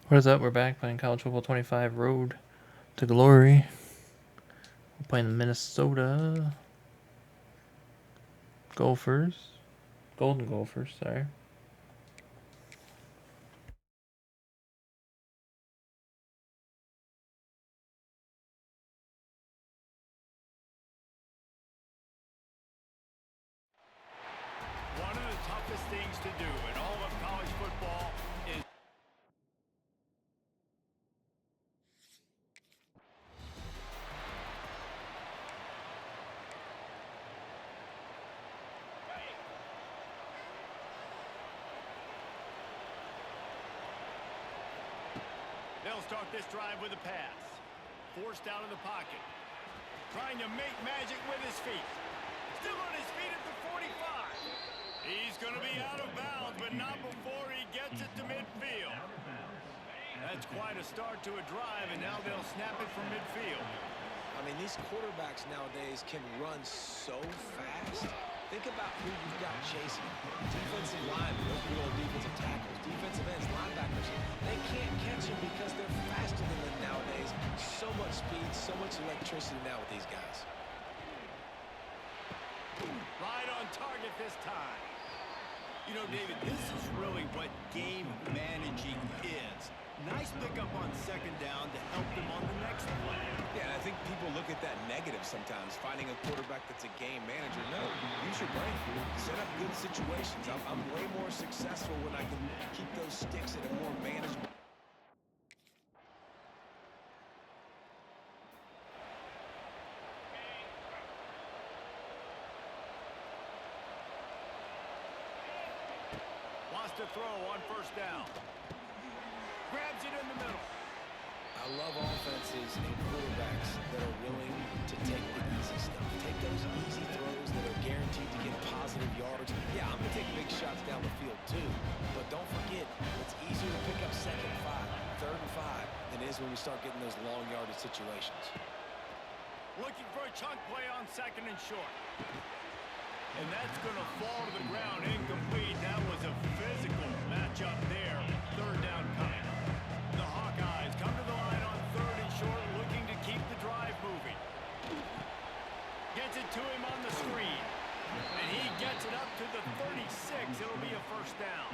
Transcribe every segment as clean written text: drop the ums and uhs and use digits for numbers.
What is up? We're back playing College Football 25 Road to Glory. We're playing the Minnesota Gophers. Golden Gophers, sorry. One of the toughest things to do in all of college football is they'll start this drive with a pass. Forced out of the pocket. Trying to make magic with his feet. Still on his feet at the 45. He's going to be out of bounds, but not before he gets it to midfield. That's quite a start to a drive, and now they'll snap it from midfield. I mean, these quarterbacks nowadays can run so fast. Think about who you've got chasing. Defensive linemen, those big old defensive tackles, defensive ends, linebackers. They can't catch them because they're faster than them nowadays. So much speed, so much electricity now with these guys. Right on target this time. You know, David, this is really what game managing is. Nice pickup on second down to help them on the next play. Yeah, I think people look at that negative sometimes, finding a quarterback that's a game manager. No, use your brain. Set up good situations. I'm way more successful when I can keep those sticks at a more manageable. Wants to throw on first down. Grabs it in the middle. I love offenses and quarterbacks that are willing to take the easy stuff. Take those easy throws that are guaranteed to get positive yards. Yeah, I'm going to take big shots down the field too. But don't forget, it's easier to pick up second and 5, third and 5 than it is when we start getting those long yardage situations. Looking for a chunk play on second and short. And that's going to fall to the ground incomplete. That was a physical matchup there. Third down coming. The Hawkeyes come to the line on third and short, looking to keep the drive moving. Gets it to him on the screen. And he gets it up to the 36. It'll be a first down.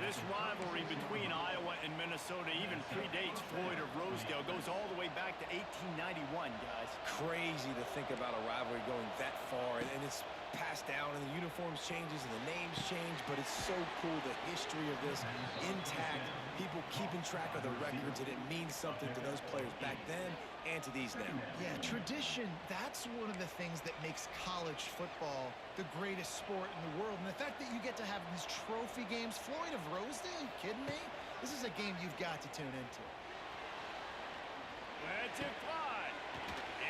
This rivalry between Iowa and Minnesota even predates Floyd of Rosedale. Goes all the way back to 1891, guys. Crazy to think about a rivalry going that far, and it's passed down, and the uniforms changes and the names change, but it's so cool, the history of this intact, people keeping track of the records, and it means something to those players back then and to these now. Yeah, tradition, that's one of the things that makes college football the greatest sport in the world. And the fact that you get to have these trophy games, Floyd of Rosedale, you kidding me? This is a game you've got to tune into. Let's it fly.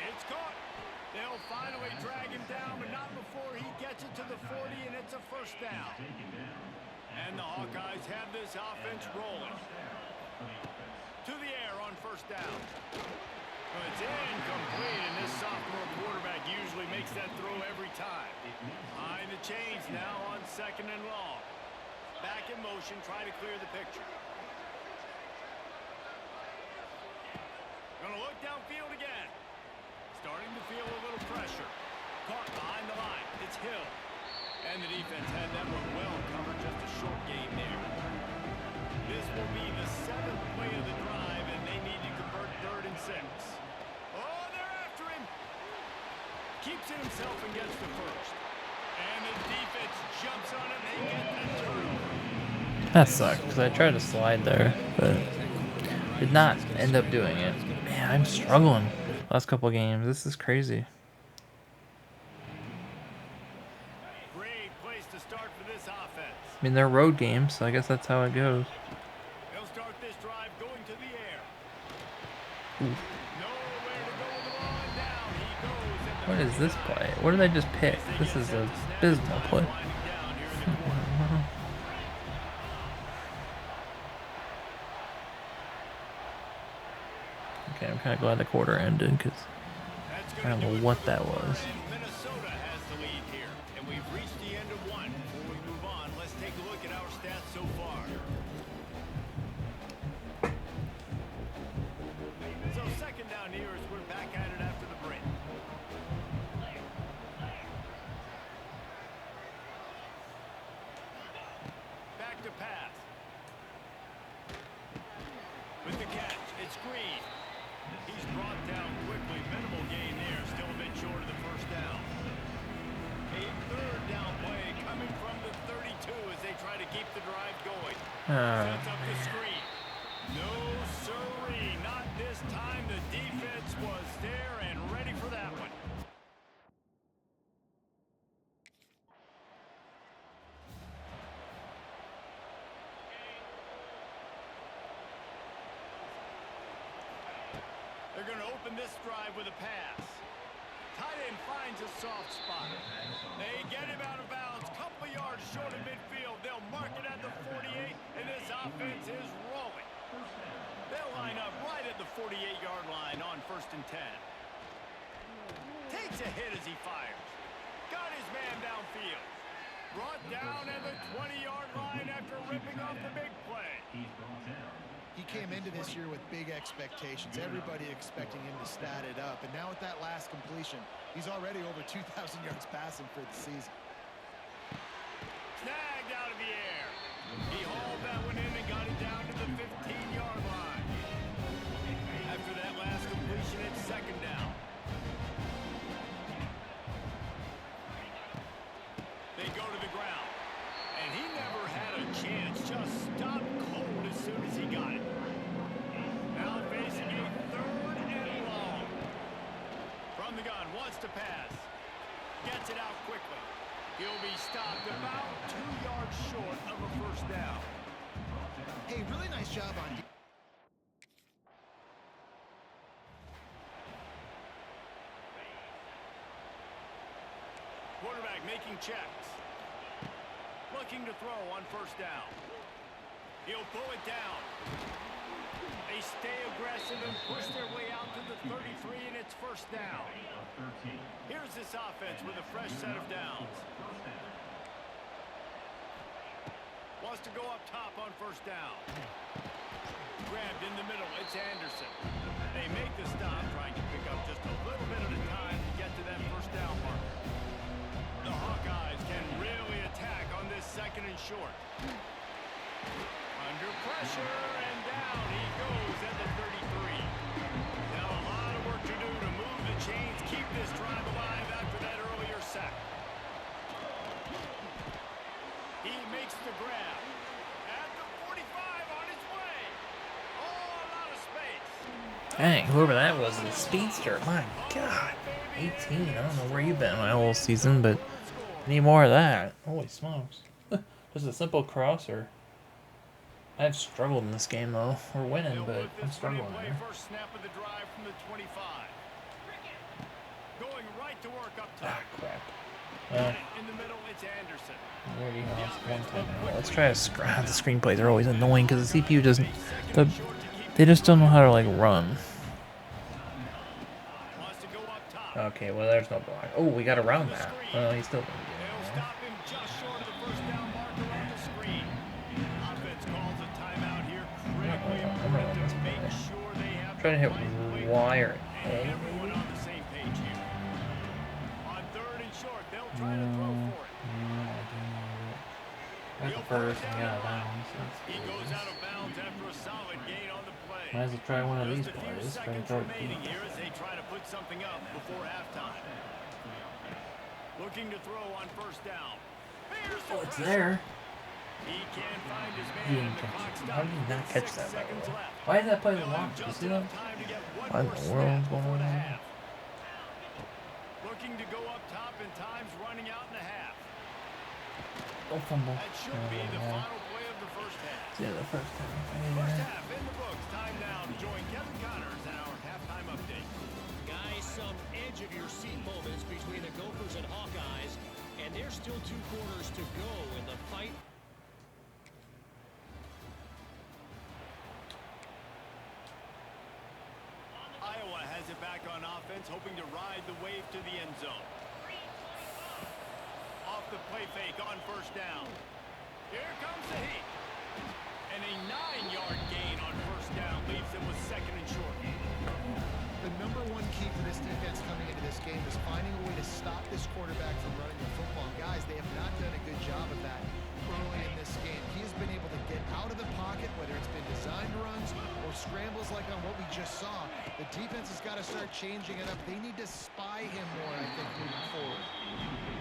It's caught. They'll finally drag him down, but not before he gets it to the 40, and it's a first down. And the Hawkeyes have this offense rolling. To the air on first down. It's incomplete, and this sophomore quarterback usually makes that throw every time. Behind the chains now on second and long. Back in motion, trying to clear the picture. Gonna look downfield again. Starting to feel a little pressure. Caught behind the line. It's Hill. And the defense had that one well covered. Just a short game there. This will be the 7th play of the drive, and they need to convert 3rd and 6. Oh, they're after him. Keeps it himself and gets the first. And the defense jumps on him. They get the turnover. That sucked because I tried to slide there, but did not end up doing it. Man, I'm struggling. Last couple games. This is crazy. Great place to start for this offense. I mean, they're road games, so I guess that's how it goes. They'll start this drive going to the air. Ooh. Nowhere to go with the ball, and down he goes. And the What is this play? What did I just pick? This is a abysmal play. winding down here in the corner. Okay, I'm kind of glad the quarter ended because That's I gonna don't do know it what for the that quarter, was. and Minnesota has the lead here, and we've reached the end of one. Before we move on, let's take a look at our stats so far. With the catch, it's Green. He's brought down quickly. Minimal gain there. Still a bit short of the first down. A third down play coming from the 32 as they try to keep the drive going. Sets up the screen. No siree. Not this time. The defense was there and ready for that one. They're going to open this drive with a pass. Tight end finds a soft spot. They get him out of bounds. Couple yards short of midfield. They'll mark it at the 48, and this offense is rolling. They'll line up right at the 48-yard line on 1st and 10. Takes a hit as he fires. Got his man downfield. Brought down at the 20-yard line after ripping off the big play. He came into this year with big expectations. Everybody expecting him to stat it up. And now with that last completion, he's already over 2,000 yards passing for the season. Snagged out of the air. He hauled that one in and got it down to the 15-yard line. After that last completion, it's 2nd down. They go to the ground. And he never had a chance. Just stopped cold as soon as he got it. Now facing a 3rd and long. From the gun, wants to pass. Gets it out quickly. He'll be stopped about 2 yards short of a 1st down. Hey, really nice job on Quarterback making checks. Looking to throw on 1st down. He'll pull it down. They stay aggressive and push their way out to the 33, and it's 1st down. Here's this offense with a fresh set of downs. Wants to go up top on 1st down. Grabbed in the middle, it's Anderson. They make the stop, trying to pick up just a little bit at a time to get to that 1st down marker. The Hawkeyes can really attack on this 2nd and short. Under pressure, and down he goes at the 33. Now a lot of work to do to move the chains, keep this drive alive after that earlier sack. He makes the grab. At the 45 on his way. All out of space. Dang, whoever that was, the speedster. My God. 18. I don't know where you've been my whole season, but I need more of that. Holy smokes. Just a simple crosser. I've struggled in this game, though. We're winning, but I'm struggling here. First snap of the drive from the 25. Going right to work up top. Ah, crap. In the middle, it's Anderson. Already lost 1 time. Let's try to the screenplays are always annoying because the CPU doesn't. They just don't know how to like run. Wants to go up top. Okay, well there's no block. Oh, we got around that. He's still gonna They'll get it. stop him just short of the 1st down marker on the screen. Offense calls a timeout here. Critically important to make sure they have Trying to hit the right wire. and everyone on the same page here. On 3rd and short, they'll try to throw for it. Got the first and got bounds. He goes out of bounds after a solid gain on the play. Might as well try one of these Just a few plays. Try to seconds throw remaining it. here as they try to put something up before halftime. Looking to throw on 1st down. Here's the Oh, it's pressure. there. He can't find his He man. didn't and the catch clock it. stops How did he not with catch 6 that, by the seconds way? left. Why did that play They'll have locked? You just see that? enough time to get one What in more the snap world's going before the on? half. Looking to go up top, and time's running out in the half. Oh, fumble. That should be the final play of the 1st half. Yeah, the first time. First half in the books. Time now to join Kevin Connors and our halftime update. Guys, some edge-of-your-seat moments between the Gophers and Hawkeyes, and there's still 2 quarters to go in the fight. Iowa has it back on offense, hoping to ride the wave to the end zone. Off the play fake on 1st down. Here comes the heat. And a 9-yard gain on 1st down leaves them with 2nd and short. The number one key for this defense coming into this game is finding a way to stop this quarterback from running the football. Guys, they have not done a good job of that early in this game. He has been able to get out of the pocket, whether it's been designed runs or scramble scrambles like on what we just saw, the defense has got to start changing it up. They need to spy him more, I think, moving forward.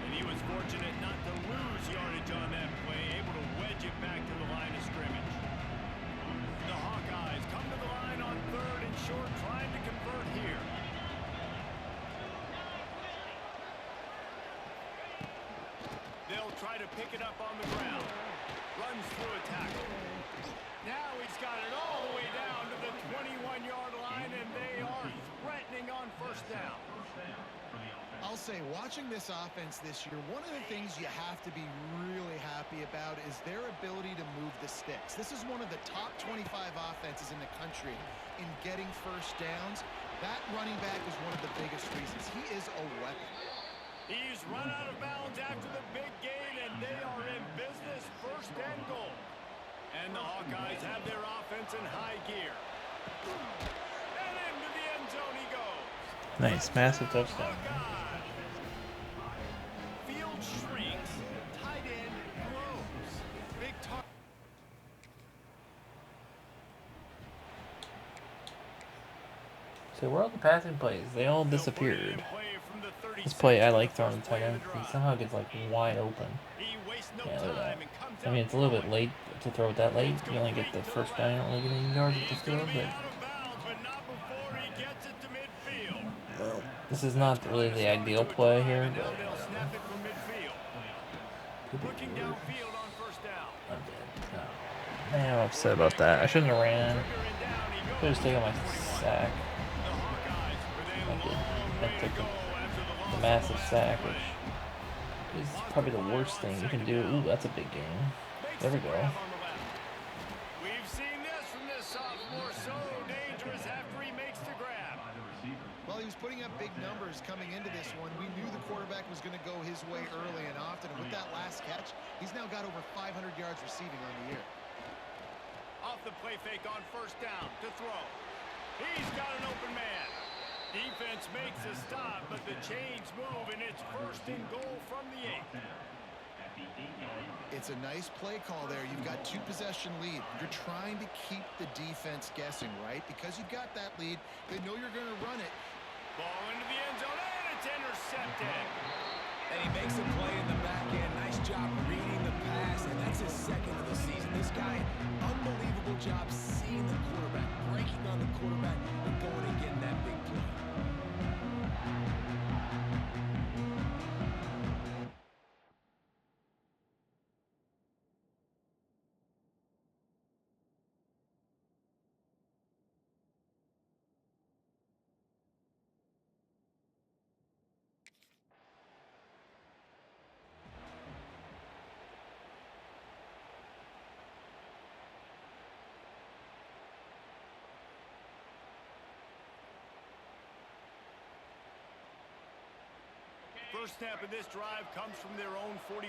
And he was fortunate not to lose yardage on that play, able to wedge it back to the line of scrimmage. The Hawkeyes come to the line on 3rd and short, trying to convert here. They'll try to pick it up on the ground. Runs through a tackle. Now he's got it all the way down to the 21-yard line, and they are threatening on 1st down. I'll say, watching this offense this year, one of the things you have to be really happy about is their ability to move the sticks. This is one of the top 25 offenses in the country in getting 1st downs. That running back is one of the biggest reasons. He is a weapon. He's run out of bounds after the big gain, and they are in business, 1st and goal. And the Hawkeyes have their offense in high gear. And into the end zone he goes. Nice, massive touchdown. Hawkeyes. Field shrinks, tight end grows. Big target. So where are all the passing plays? They all disappeared. This play, I like throwing the tight end. He somehow gets like wide open. Yeah, look at that. I mean, it's a little bit late to throw it that late. You only get the 1st down. You don't really get any yards with this field, but this is not really the ideal play here. But Looking downfield on 1st down. I'm dead. No. Man, I'm upset about that. I shouldn't have ran. Should have taken my sack. I took the massive sack, which is probably the worst thing you can do. Ooh, that's a big game. There we go. We've seen this from this sophomore, so dangerous after he makes the grab. Well, he was putting up big numbers coming into this one. We knew the quarterback was going to go his way early and often. And with that last catch, he's now got over 500 yards receiving on the year. Off the play fake on 1st down to throw. He's got an open man. Defense makes a stop, but the chains move, and it's 1st and goal from the 8. It's a nice play call there. You've got 2-possession lead. You're trying to keep the defense guessing, right? Because you've got that lead, they know you're going to run it. Ball into the end zone, and it's intercepted. And he makes a play in the back end. Nice job reading the pass, and that's his 2nd of the season. This guy, unbelievable job seeing the quarterback, breaking on the quarterback, and going and getting that big play. First snap of this drive comes from their own 44.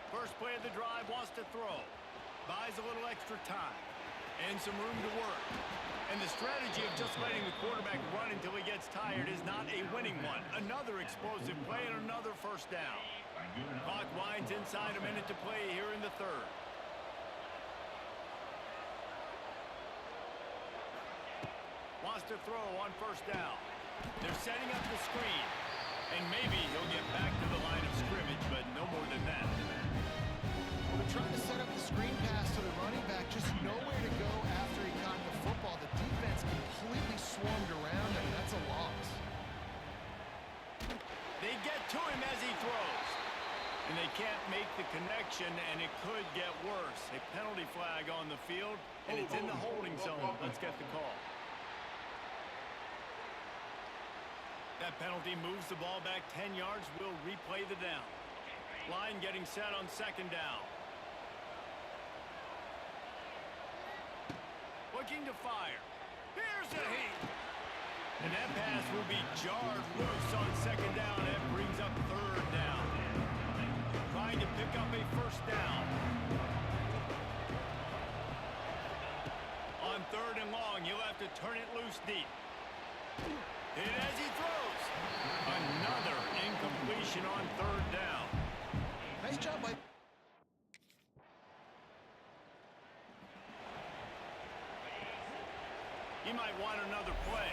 First play of the drive, wants to throw. Buys a little extra time and some room to work. And the strategy of just letting the quarterback run until he gets tired is not a winning one. Another explosive play and another 1st down. Clock winds inside, a minute to play here in the 3rd. Wants to throw on 1st down. They're setting up the screen. And maybe he'll get back to the line of scrimmage, but no more than that. Well, they're trying to set up the screen pass to the running back, just nowhere to go after he caught the football. The defense completely swarmed around him. That's a loss. They get to him as he throws. And they can't make the connection, and it could get worse. A penalty flag on the field, and it's in the holding zone. Let's get the call. That penalty moves the ball back 10 yards. We'll replay the down. Line getting set on 2nd down. Looking to fire. Here's a heat. And that pass will be jarred loose on 2nd down. That brings up 3rd down. Trying to pick up a 1st down. On 3rd and long, you'll have to turn it loose deep. And as he throws, another incompletion on 3rd down. Nice job by... might want another play.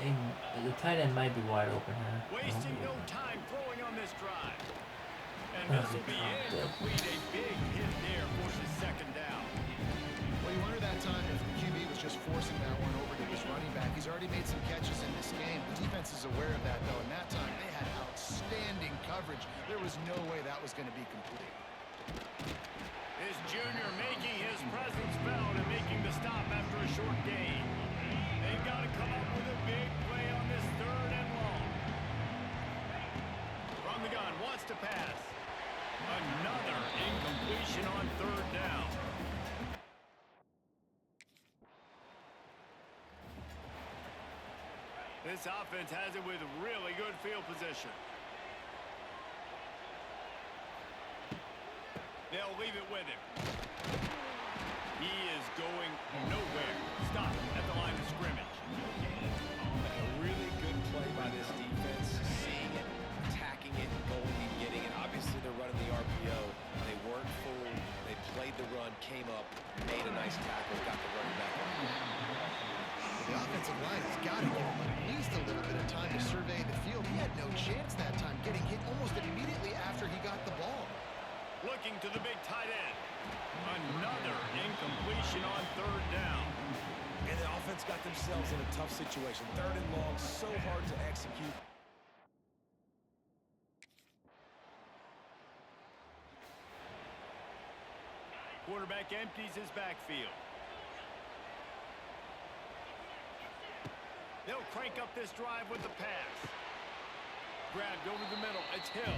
The tight end might be wide open here. Wasting no time throwing on this drive. And Oh, this will be he dropped incomplete. A big hit there forces second down. Well, you wonder that time if the QB was just forcing that one over to his running back. He's already made some catches in this game. The defense is aware of that, though, and that time they had outstanding coverage. There was no way that was going to be complete. This junior making his presence felt and making the stop after a short gain. They've got to come up with a big play on this third and long. From the gun, wants to pass. Another incompletion on third down. This offense has it with really good field position. They'll leave it with him. He is going nowhere. Stop at the line of scrimmage. A really good play by this defense, seeing it, attacking it, going and getting it. Obviously, they're running the RPO. They weren't fooled. They played the run, came up, made a nice tackle, got the running back on. The offensive line has got to give him at least a little bit of time to survey the field. He had no chance that time, getting hit almost immediately after he got the ball. Looking to the big tight end. Another incompletion on third down. And the offense got themselves in a tough situation. Third and long, so hard to execute. Quarterback empties his backfield. They'll crank up this drive with the pass. Grabbed over the middle. It's Hill.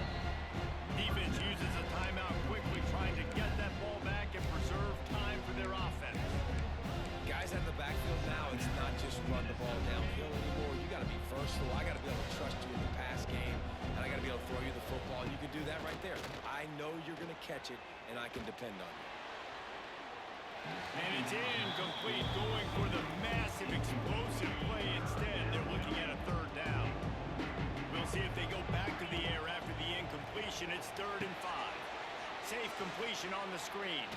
Defense uses a timeout quickly, trying to get that ball back and preserve time for their offense. Guys out of the backfield now, it's not just run the ball downhill anymore. You got to be versatile. I got to be able to trust you in the pass game, and I got to be able to throw you the football. And you can do that right there. I know you're going to catch it, and I can depend on you. And it's incomplete, going for the massive explosive play instead. They're looking at a third down. We'll see if they go back to the air after the incompletion. It's 3rd and 5. Safe completion on the screen.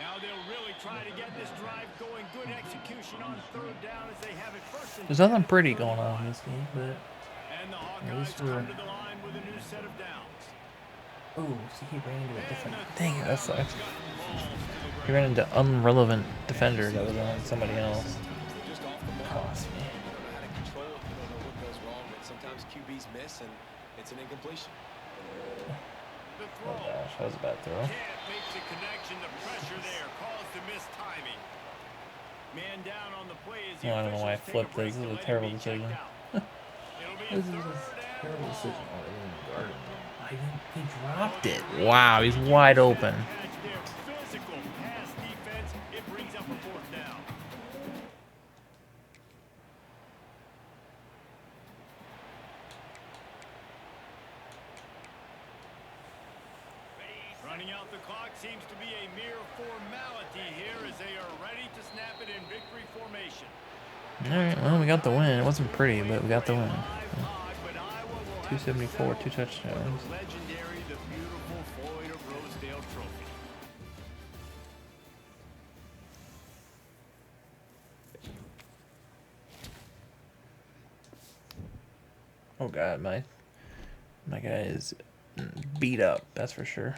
Now they'll really try to get this drive going. Good execution on third down as they have it first and There's nothing pretty going on in this game, but and the least Hawkeyes we're- come to the line with a new set of downs. oh, so he ran into a And different. the Dang it, that throw sucks. got balls to the He ground. ran into unrelevant defender that was on somebody else. Just off the mark. Cost me. You don't know how to control it. You don't know what goes wrong. But sometimes QBs miss, and it's an incompletion. The Oh throw. gosh, that was a bad throw. Can't make the connection. The pressure there caused the missed timing. Man down on the play as the I don't know why I officials take flipped break this. This to is a let him terrible be decision. checked out. It'll be a This is third a and terrible long. decision. Oh, they didn't guard him. He dropped it. Wow, he's wide open. Catch there. Physical pass defense. It brings up a 4th down. Running out the clock seems to be a mere formality here as they are ready to snap it in victory formation. Alright, well, we got the win. It wasn't pretty, but we got the win. Live hog, but Iowa will have to 274, settle 2 touchdowns. for the legendary, the beautiful Floyd of Rosedale trophy. Oh god, my guy is beat up, that's for sure.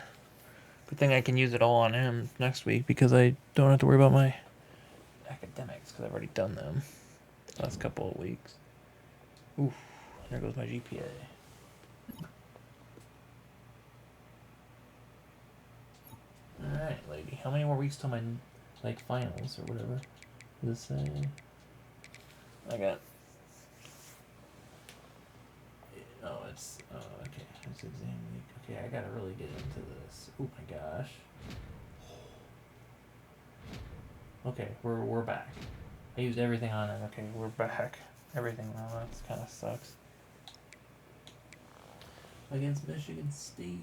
Good thing I can use it all on him next week because I don't have to worry about my academics because I've already done them the last couple of weeks. Oof, there goes my GPA. Alright, lady. How many more weeks till my finals or whatever? Does it say? I got. Oh, it's okay. It's exam week. Okay, I gotta really get into this. Oh my gosh. Okay, we're back. I used everything on it. Okay, we're back. Everything now. That kind of sucks. Against Michigan State.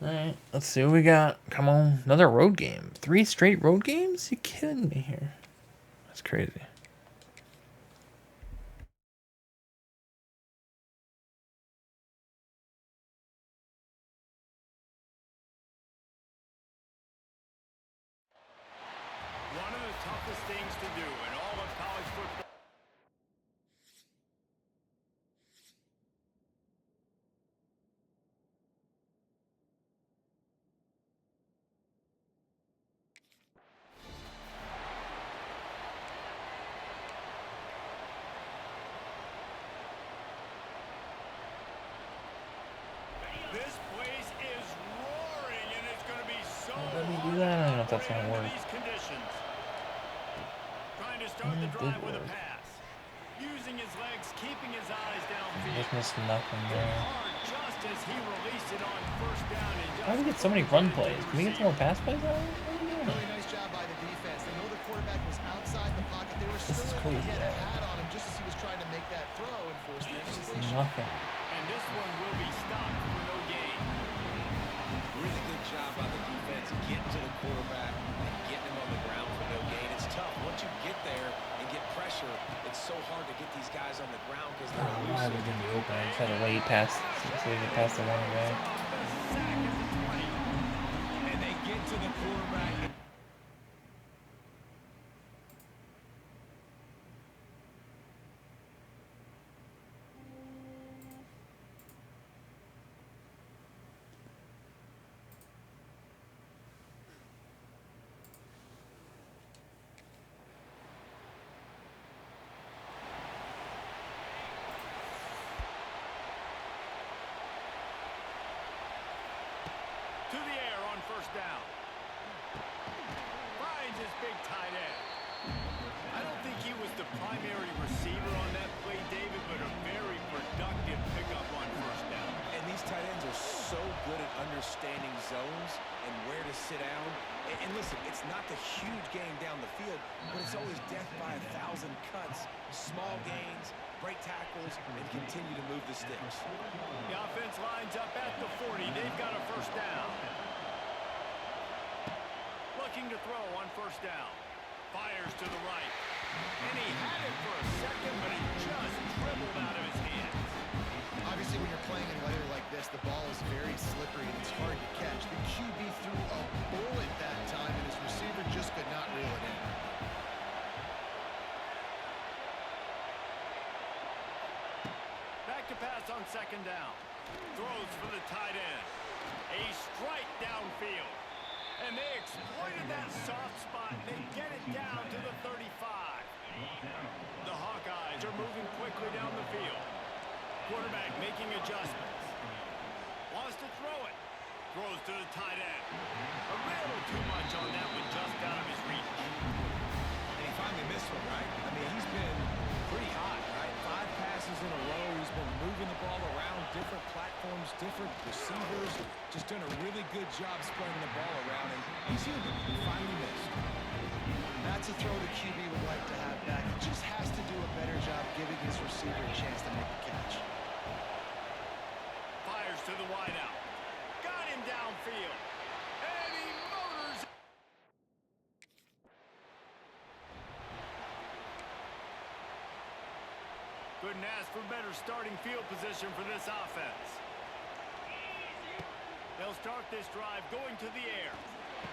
Alright, let's see what we got. Come on. Another road game. 3 straight road games? You kidding me here? That's crazy. things to do in all of college football. This place is roaring, and it's going to be so Let me do that. I don't know if that's hard gonna under work. these conditions. Trying to start the It drive did with a work. pass. Using his legs, keeping his eyes downfield. Just missed nothing Hit there. hard just as he released it on first down. And How do we get so many run plays? Can we get some more pass plays out of it? What are we doing? Really nice job by the defense. They know the quarterback was outside the pocket. They were This is still able to crazy. get a hat on him just as he was trying to make that throw and force the incompletion. Nothing. And this one will be stopped for no gain. Really good job by the defense getting to the quarterback and getting him on the ground for no gain. It's tough. Once you get there and get pressure, it's so hard to get these guys on the ground because they're Why elusive. would they be open? I just had to wait past so they could pass the one away. The sack at the 20. And they get to the quarterback. To the air on first down. Finds his big tight end. I don't think he was the primary receiver on that play, David, but a very productive pickup on first down. And these tight ends are so good at understanding zones and where to sit down. And listen, it's not the huge game down the field, but it's always death by 1,000 cuts, small gains, break tackles, and continue to move the sticks. The offense lines up at the 40. They've got a first down. Looking to throw on first down. Fires to the right. And he had it for a second, but it just dribbled out of his hands. Obviously, when you're playing in weather like this, the ball is very slippery and it's hard to catch. The QB threw a bullet that time, and his receiver just could not reel it in. Back to pass on second down. Throws for the tight end. A strike downfield. And they exploited that soft spot. They get it down to the 35. The Hawkeyes are moving quickly down the field. Quarterback making adjustments. Wants to throw it. Throws to the tight end. A little too much on that one, just out of his reach. And he finally missed one, right? I mean, he's been pretty hot, right? 5 passes in a row. He's been moving the ball around different platforms, different receivers. Just done a really good job spreading the ball around, and he's human. He finally missed. That's a throw the QB would like to have back. He just has to do a better job giving his receiver a chance to make the catch. Fires to the wideout. Got him downfield. And he motors. Couldn't ask for better starting field position for this offense. They'll start this drive going to the air.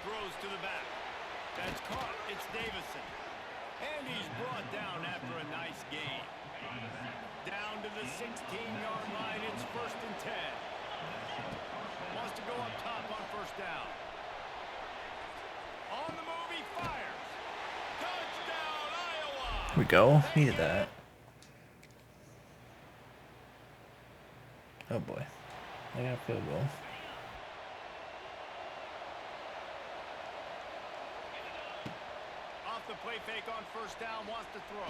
Throws to the back. That's caught. It's Davison. And he's brought down after a nice gain. Down to the 16-yard line. It's 1st and 10. Wants to go up top on first down. On the move, he fires. Touchdown, Iowa! Here we go. Needed that. Oh boy. I got a field goal. Off the play fake on first down, wants to throw.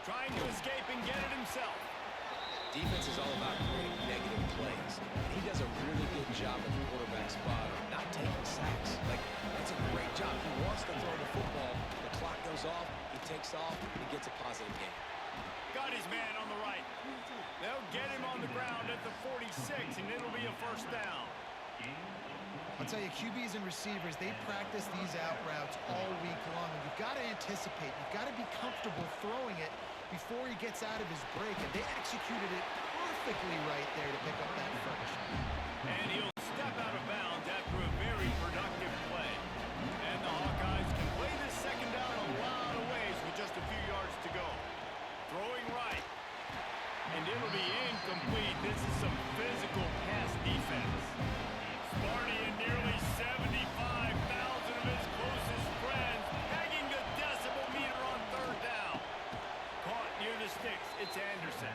Trying to escape and get it himself. Defense is all about creating negative plays. And he does a really good job at the quarterback spot of not taking sacks. Like, that's a great job. He wants to throw the football. The clock goes off. He takes off. He gets a positive gain. Got his man on the right. They'll get him on the ground at the 46, and it'll be a first down. I'll tell you, QBs and receivers, they practice these out routes all week long. And you've got to anticipate. You've got to be comfortable throwing it before he gets out of his break. And they executed it perfectly right there to pick up that first. And he'll step out of bounds after a very productive play. And the Hawkeyes can play this second down a lot of ways it'll be incomplete. This is some physical pass defense. Sparty and nearly 75,000 of his closest friends pegging the decibel meter on third down. Caught near the sticks. It's Anderson.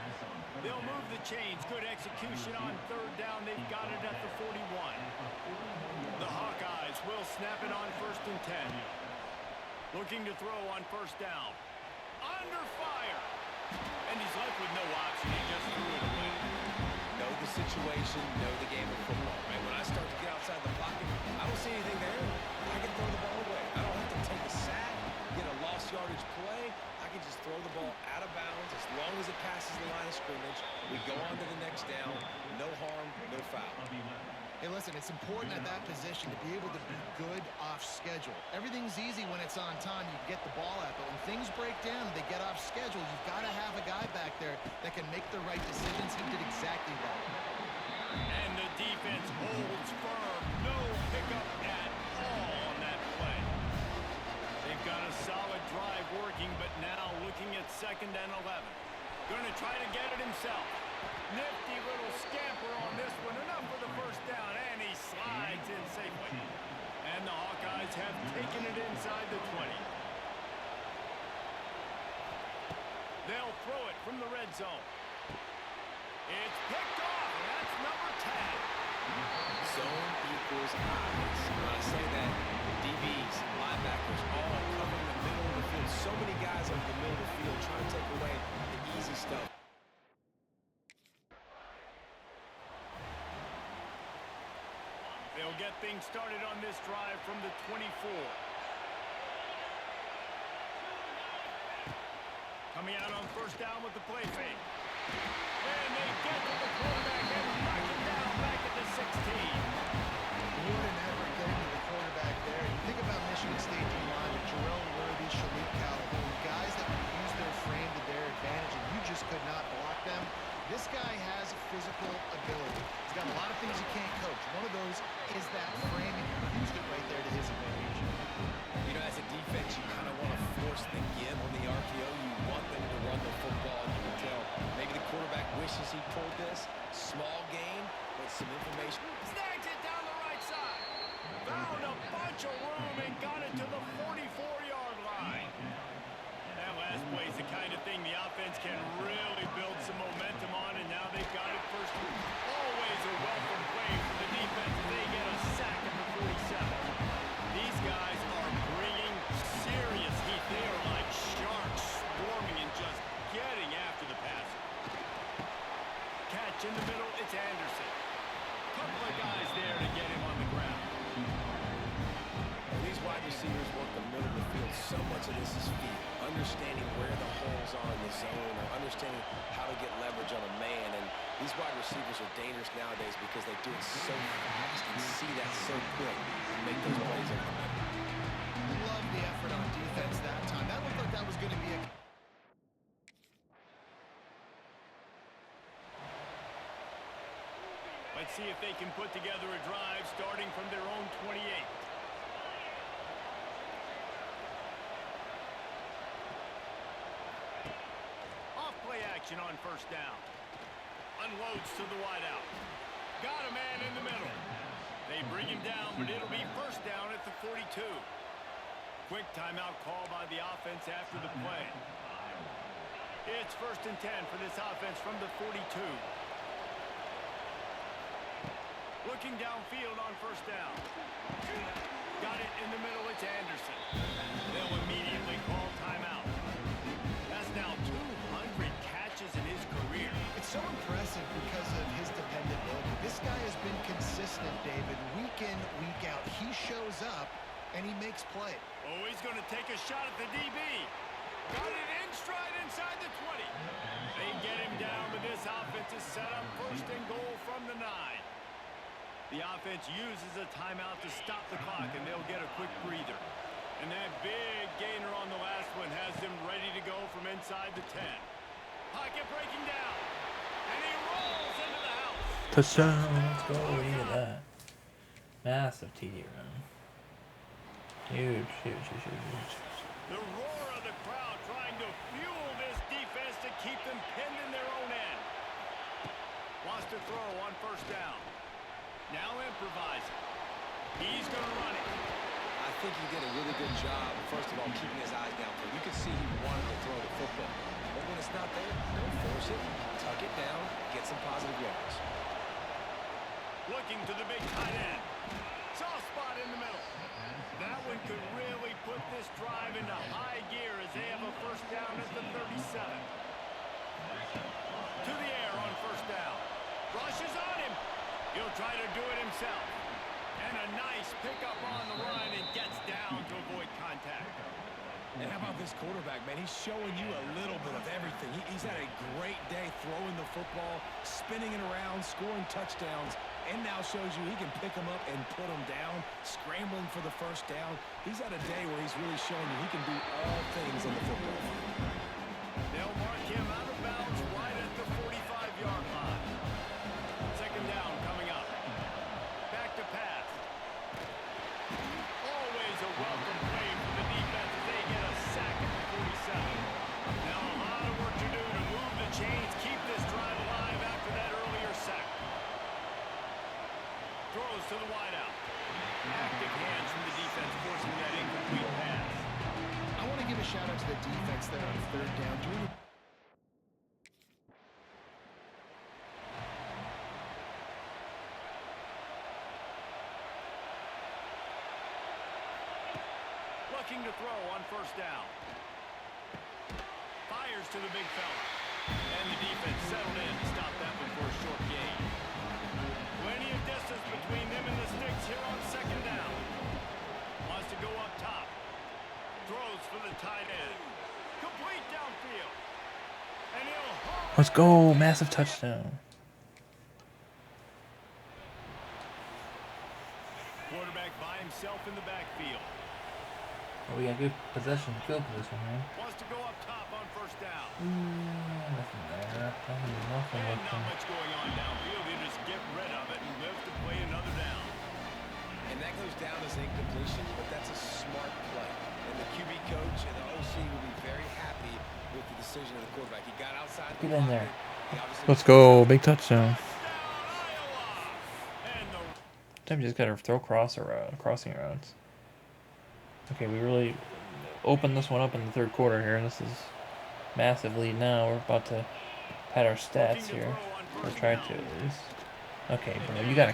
They'll move the chains. Good execution on third down. They've got it at the 41. The Hawkeyes will snap it on 1st and 10. Looking to throw on 1st down. Under fire. And he's left with no option. He just threw it away. Know the situation, know the game of football, right? When I start to get outside the pocket, I don't see anything there. I can throw the ball away. I don't have to take a sack, get a lost yardage play. I can just throw the ball out of bounds as long as it passes the line of scrimmage. We go on to the next down. No harm, no foul. Hey, listen, it's important at that position to be able to be good off schedule. Everything's easy when it's on time. You get the ball out, but when things break down and they get off schedule, you've got to have a guy back there that can make the right decisions. He did exactly that. And the defense holds firm. No pickup at all on that play. They've got a solid drive working, but now looking at 2nd and 11. Going to try to get it himself. Nifty little scamper on this one. Enough for the 1st down, and he slides in safely. And the Hawkeyes have taken it inside the 20. They'll throw it from the red zone. It's picked off, and that's number 10. Zone equals eyes. When I say that, DBs, linebackers, all covering the middle of the field. So many guys over the middle of the field trying to take away the easy stuff. They'll get things started on this drive from the 24. Coming out on 1st down with the play fake. And they get to the quarterback and knock it down back at the 16. Wood and Everett getting to the quarterback there. You think about Michigan State D-line with Jerome Worthy, Shalik Calhoun, guys that can use their frame to their advantage, and you just could not block them. This guy has physical ability. He's got a lot of things you can't coach. One of those is that frame, and he used it right there to his advantage. You know, as a defense, you kind of want to force the give on the RPO. You want them to run the football. You can tell maybe the quarterback wishes he pulled this. Small gain, but some information. Snags it down the right side. Found a bunch of room and got it to the 44-yard line. That last play is the kind of thing the offense can really build some momentum on, and now they've got it 1st. Always a welcome play for the defense. They get a sack at the 47. These guys are bringing serious heat. They are like sharks swarming and just getting after the passer. Catch in the middle, it's Anderson. Couple of guys there to get him on the ground. These wide receivers work the middle of the field. So much of this is feet. Understanding where the holes are in the zone, or understanding how to get leverage on a man. And these wide receivers are dangerous nowadays because they do it so fast and see that so quick and make those plays on the middle. Love the effort on defense that time. That looked like that was going to be a... Let's see if they can put together a drive starting from their own 28. Off-play action on 1st down. Unloads to the wideout. Got a man in the middle. They bring him down, but it'll be 1st down at the 42. Quick timeout call by the offense after the play. It's 1st and 10 for this offense from the 42. Looking downfield on 1st down. Got it in the middle, it's Anderson. They'll immediately call timeout. That's now 200 catches in his career. It's so impressive because of his dependability. This guy has been consistent, David, week in, week out. He shows up, and he makes play. Oh, he's going to take a shot at the DB. Got it in stride inside the 20. They get him down, but this offense is set up 1st and goal from the 9. The offense uses a timeout to stop the clock, and they'll get a quick breather. And that big gainer on the last one has them ready to go from inside the 10. Pocket breaking down, and he rolls into the house. Touchdown. Let's go. Look at that. Massive TD run. Huge, huge, huge, huge. The roar of the crowd trying to fuel this defense to keep them pinned in their own end. Wants to throw on first down. Now improvising. He's going to run it. I think he did a really good job, first of all, keeping his eyes down. You could see he wanted to throw the football. But when it's not there, don't force it. Tuck it down, get some positive yards. Looking to the big tight end. Soft spot in the middle. That one could really put this drive into high gear as they have a first down at the 37. To the air on first down. Rushes on him. He'll try to do it himself. And a nice pickup on the run and gets down to avoid contact. And how about this quarterback, man? He's showing you a little bit of everything. He's had a great day throwing the football, spinning it around, scoring touchdowns, and now shows you he can pick them up and put them down, scrambling for the first down. He's had a day where he's really showing you he can do all things in the football field. They'll mark him out of bounds right at the 45-yard line. Second down coming up. Back to pass. Always a welcome play for the defense as they get a sack at the 47. Now a lot of work to do to move the chains, keep this drive alive after that earlier sack. Throws to the wideout. Active hands from the defense forcing that incomplete pass. I want to give a shout out to the defense there on third down. Looking to throw on first down. Fires to the big fella. And the defense settled in to stop that before a short gain. Plenty of distance between them and the sticks here on second down. Wants to go up top. Throws for the tight end. Complete downfield. And he'll Let's go. Massive touchdown. quarterback by himself in the backfield. Oh, we got good possession, field position, man. Wants to go up top on first down. Nothing there. Nothing And not looking. much going on downfield. They just get rid of it and live to play another down. And that goes down as incompletion, but that's a smart play. And the QB coach and the OC will be very happy with the decision of the quarterback. He got outside. Get in there. Let's Let's go. Big touchdown. Iowa! And the Time just got to throw crossing routes. Okay, we really opened this one up in the third quarter here. This is massive lead now. We're about to pad our stats here. Or try to at least. Okay, bro, you gotta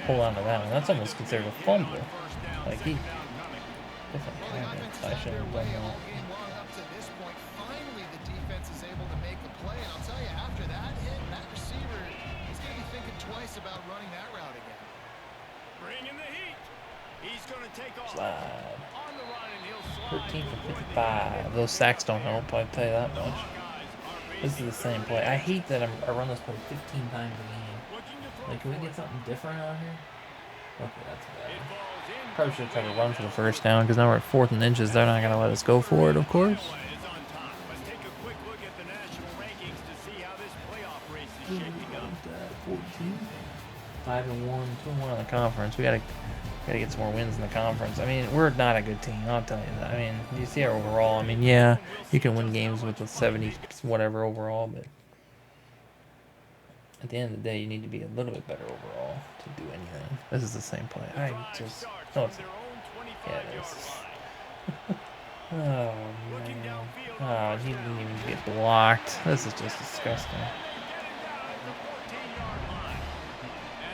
hold on to that one. That's almost considered a fumble. Like he different Well, the kind offense of. has I had shouldn't their have way done all that. game long up to this point. Finally, the defense is able to make a play. And I'll tell you, after that hit, that receiver is going to be thinking twice about running that route again. bring in the heat. He's going to take off. Slide. On the run, and he'll slide 13 to for avoid the 55. Those sacks don't help, I tell you that The much. Hawkeyes are This is the same play. I hate that I run this play 15 times a game. looking to throw Like, can we for get it. something different out here? Okay, that's It bad. falls in. Probably should have tried to run for the first down because now we're at 4th and inches. They're not going to let us go for it, of course. Iowa is on top. Let's take a quick look at the national rankings to see how this playoff race is shaping up. 5-1, 2-1 in the conference. We gotta get some more wins in the conference. I mean, we're not a good team. I'll tell you that. I mean, you see our overall. I mean, yeah, you can win games with the 70 whatever overall, but at the end of the day, you need to be a little bit better overall to do anything. This is the same play. I just no, it's yeah, it is. Oh man. Oh, he didn't even get blocked. This is just disgusting. And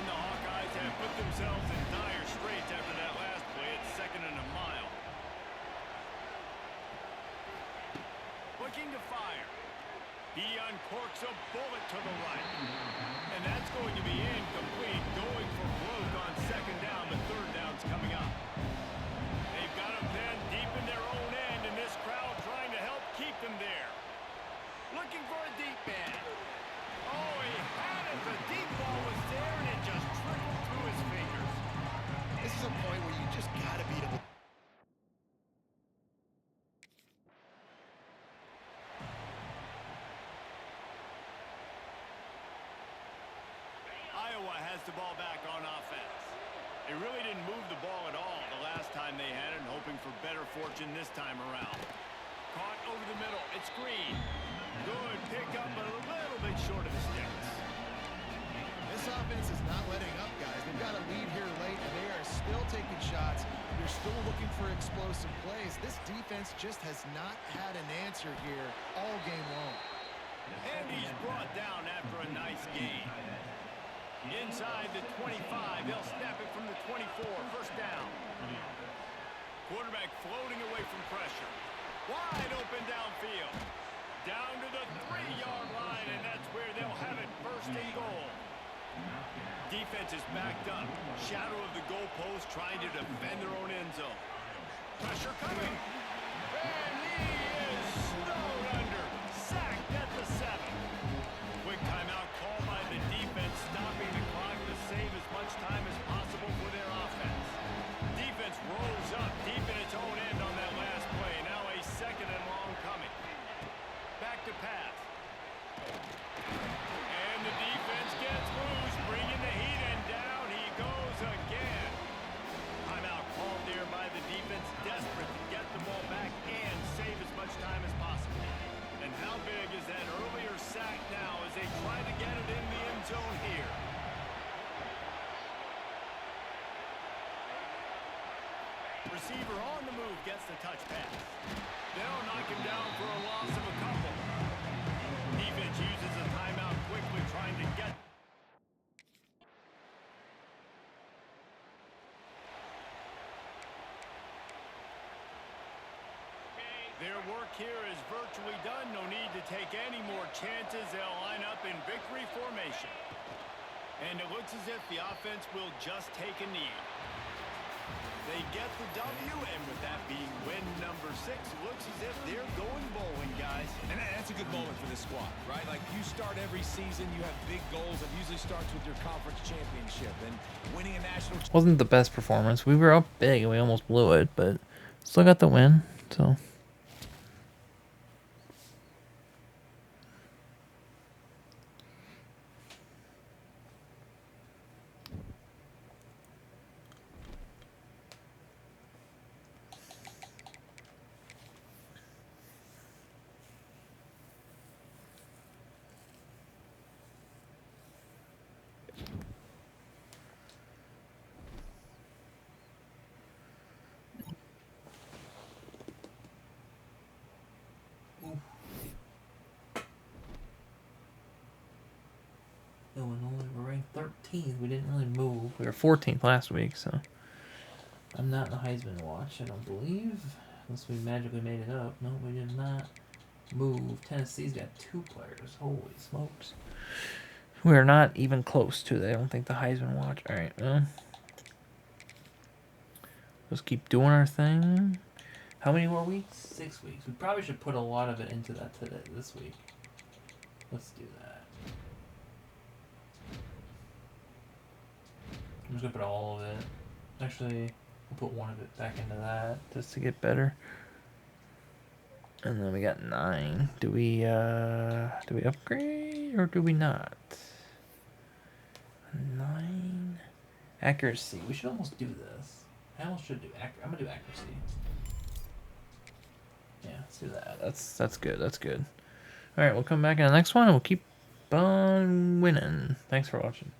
the Hawkeyes have put themselves in dire straits after that last play. It's 2nd and a mile. Looking to fire. He uncorks a bullet to the right. And that's going to be incomplete. Going for broke on 2nd down. The 3rd down's coming up. They've got him pinned deep in their own end, and this crowd trying to help keep them there. Looking for a deep man. Oh, he had it. The deep ball was there, and it just trickled through his fingers. This is a point where you just got to be able to. Iowa has the ball back on offense. They really didn't move the ball at all the last time they had it, hoping for better fortune this time around. Caught over the middle. It's Green. Good pickup, but a little bit short of the sticks. still looking for explosive plays. This defense just has not had an answer here all game long. And he's brought down after a nice gain. Inside the 25, they'll snap it from the 24, first down. Quarterback floating away from pressure. Wide open downfield. Down to the 3-yard line, and that's where they'll have it, first and goal. Defense is backed up. Shadow of the goalpost trying to defend their own end zone. Pressure coming. And he is snowed under. Sacked at the 7. Quick timeout called by the defense, stopping the clock to save as much time as possible for their offense. Defense rolls up deep in its own end on that last play. Now a second and long coming. Back to pass. And the defense gets loose, bringing the heat, and down he goes again. Timeout called there by the defense, desperate to get the ball back and save as much time as possible. And how big is that earlier sack now as they try to get it in the end zone here? Receiver on the move gets the touch pass. They'll knock him down for a loss of a couple. Defense uses a timeout quickly, trying to get. Their work here is virtually done. No need to take any more chances. They'll line up in victory formation. And it looks as if the offense will just take a knee. They get the W, and with that being win number 6, looks as if they're going bowling, guys. And that's a good moment for this squad, right? Like, you start every season, you have big goals. It usually starts with your conference championship and winning a national. Wasn't the best performance. We were up big and we almost blew it, but still got the win. So. Illinois were ranked 13th. We didn't really move. We were 14th last week, so I'm not in the Heisman watch, I don't believe. Unless we magically made it up. No, we did not move. Tennessee's got 2 players. Holy smokes. We are not even close to it. I don't think the Heisman watch. Alright, well. Let's keep doing our thing. How many more weeks? 6 weeks. We probably should put a lot of it into that this week. Let's do that. I'm just gonna put all of it. Actually, we'll put one of it back into that just to get better. And then we got 9. Do we upgrade or do we not? 9 accuracy. We should almost do this. I almost should do I'm gonna do accuracy. Yeah, let's do that. That's good. That's good. All right, we'll come back in the next one and we'll keep on winning. Thanks for watching.